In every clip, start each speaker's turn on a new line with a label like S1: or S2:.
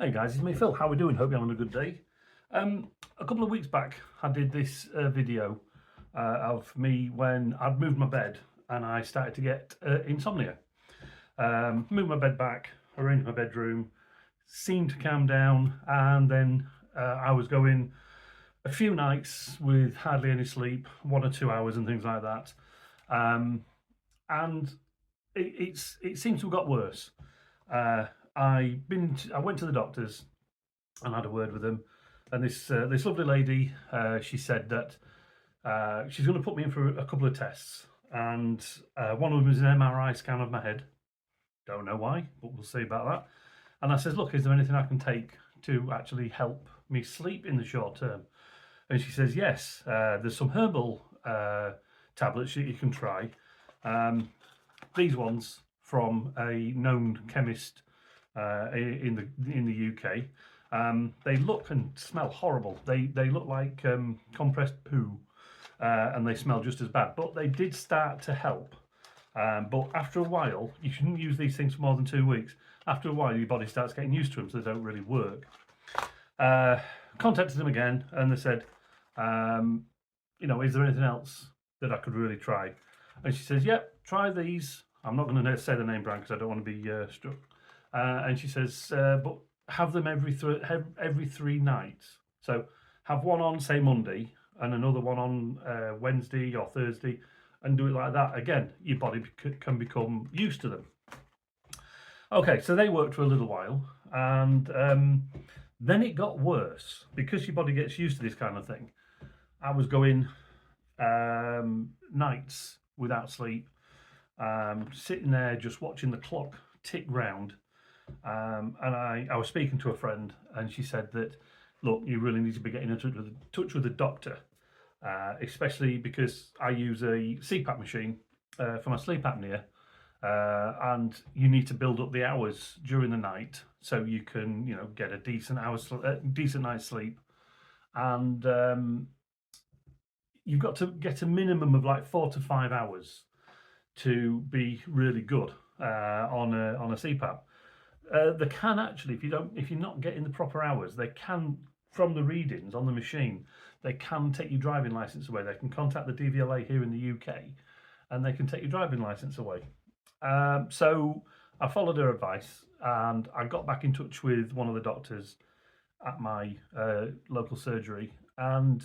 S1: Hey guys, it's me Phil. How are we doing? Hope you're having a good day. A couple of weeks back, I did this video of me when I'd moved my bed and I started to get insomnia. Moved my bed back, arranged my bedroom, seemed to calm down, and then I was going a few nights with hardly any sleep, 1 or 2 hours and things like that. And it seems to have got worse. I went to the doctors and had a word with them, and this lovely lady, she said that she's going to put me in for a couple of tests, and one of them is an MRI scan of my head. Don't know why, but we'll see about that. And I says, look, is there anything I can take to actually help me sleep in the short term? And she says, yes, there's some herbal tablets that you can try. These ones from a known chemist in the UK. They look and smell horrible. They look like compressed poo, and they smell just as bad. But they did start to help. But after a while, you shouldn't use these things for more than 2 weeks. After a while, your body starts getting used to them, so they don't really work. Contacted them again, and they said, is there anything else that I could really try? And she says, yep, try these. I'm not going to say the name brand because I don't want to be struck. And she says, but have them every 3 nights. So have one on, say, Monday, and another one on Wednesday or Thursday, and do it like that. Again, your body can become used to them. Okay, so they worked for a little while, and then it got worse because your body gets used to this kind of thing. I was going nights without sleep, sitting there just watching the clock tick round. And I was speaking to a friend, and she said that, look, you really need to be getting in touch with a doctor, especially because I use a CPAP machine for my sleep apnea, and you need to build up the hours during the night so you can, get a decent night's sleep, and you've got to get a minimum of like 4 to 5 hours to be really good on a CPAP. They can actually, if you're not getting the proper hours, they can, from the readings on the machine, they can take your driving license away. They can contact the DVLA here in the UK, and they can take your driving license away. So I followed her advice, and I got back in touch with one of the doctors at my local surgery, and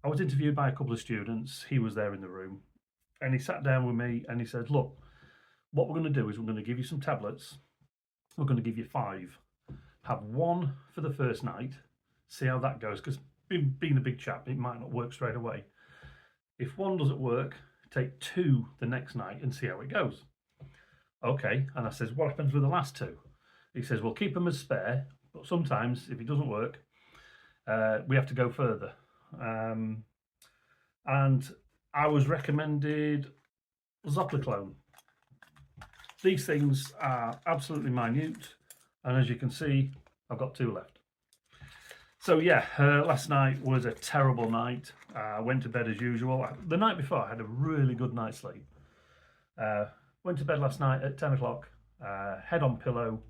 S1: I was interviewed by a couple of students. He was there in the room, and he sat down with me and he said, look, what we're going to do is we're going to give you some tablets. We're going to give you 5. Have 1 for the first night, see how that goes, because being a big chap, it might not work straight away. If 1 doesn't work, take 2 the next night and see how it goes. Okay, and I says, what happens with the last 2? He says, well, keep them as spare, but sometimes if it doesn't work, we have to go further. And I was recommended Zopiclone. These things are absolutely minute, and as you can see, I've got 2 left. So yeah, last night was a terrible night. I went to bed as usual. The night before, I had a really good night's sleep. Went to bed last night at 10 o'clock, head on pillow,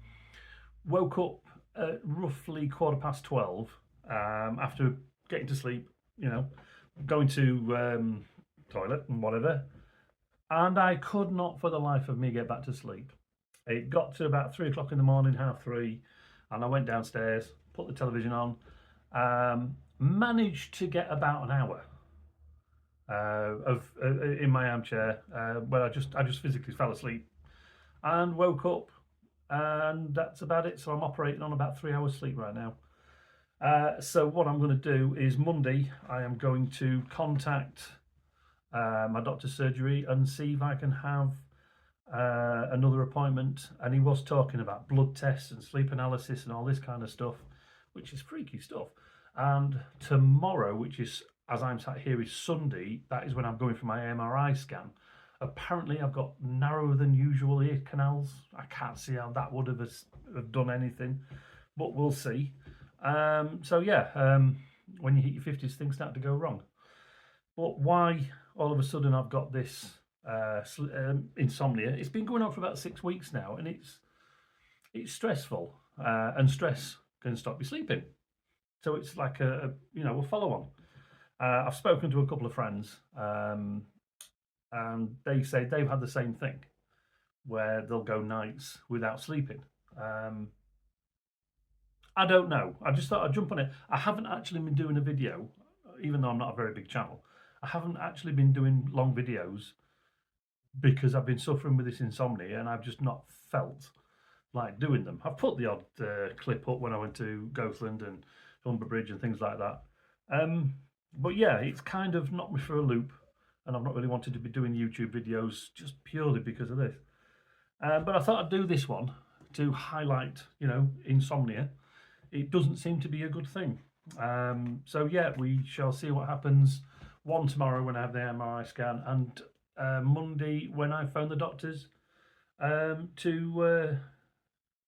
S1: woke up at roughly 12:15 after getting to sleep, going to toilet and whatever. And I could not for the life of me get back to sleep. It got to about 3 o'clock in the morning, 2:30, and I went downstairs, put the television on, managed to get about an hour in my armchair where I just physically fell asleep and woke up, and that's about it. So I'm operating on about 3 hours sleep right now. So what I'm going to do is Monday I am going to contact my doctor's surgery and see if I can have another appointment. And he was talking about blood tests and sleep analysis and all this kind of stuff, which is freaky stuff. And tomorrow, which is, as I'm sat here, is Sunday, that is when I'm going for my MRI scan. Apparently I've got narrower than usual ear canals. I can't see how that would have done anything, but we'll see. So yeah, when you hit your 50s, things start to go wrong. But why all of a sudden I've got this insomnia? It's been going on for about 6 weeks now, and it's stressful. and stress can stop you sleeping. So it's like a follow on. I've spoken to a couple of friends, and they say they've had the same thing, where they'll go nights without sleeping. I don't know. I just thought I'd jump on it. I haven't actually been doing a video, even though I'm not a very big channel. I haven't actually been doing long videos because I've been suffering with this insomnia and I've just not felt like doing them. I've put the odd clip up when I went to Goathland and Humber Bridge and things like that. But yeah, it's kind of knocked me for a loop, and I've not really wanted to be doing YouTube videos just purely because of this. But I thought I'd do this one to highlight, insomnia. It doesn't seem to be a good thing. So yeah, we shall see what happens. One tomorrow when I have the MRI scan, and Monday when I phone the doctors to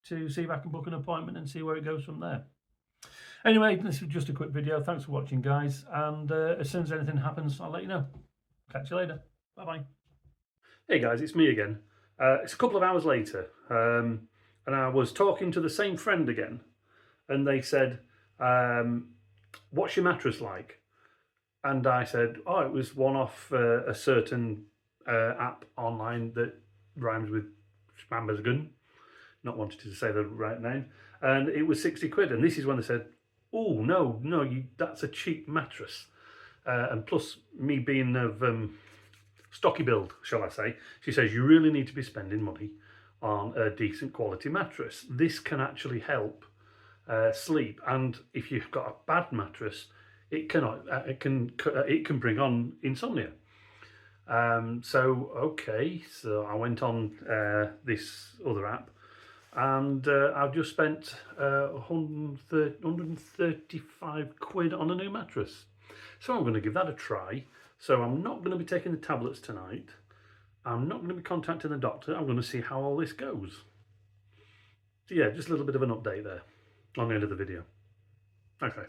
S1: see if I can book an appointment and see where it goes from there. Anyway, this was just a quick video. Thanks for watching, guys. And as soon as anything happens, I'll let you know. Catch you later. Bye-bye. Hey, guys, it's me again. It's a couple of hours later, and I was talking to the same friend again, and they said, what's your mattress like? And I said, oh, it was one off a certain app online that rhymes with Spambergen, not wanting to say the right name, and it was 60 quid. And this is when they said, oh, no, that's a cheap mattress. And plus, me being of stocky build, shall I say, she says, you really need to be spending money on a decent quality mattress. This can actually help sleep, and if you've got a bad mattress, it can bring on insomnia. So I went on this other app, and I've just spent 135 quid on a new mattress. So I'm going to give that a try. So I'm not going to be taking the tablets tonight. I'm not going to be contacting the doctor. I'm going to see how all this goes. So yeah, just a little bit of an update there on the end of the video. Okay.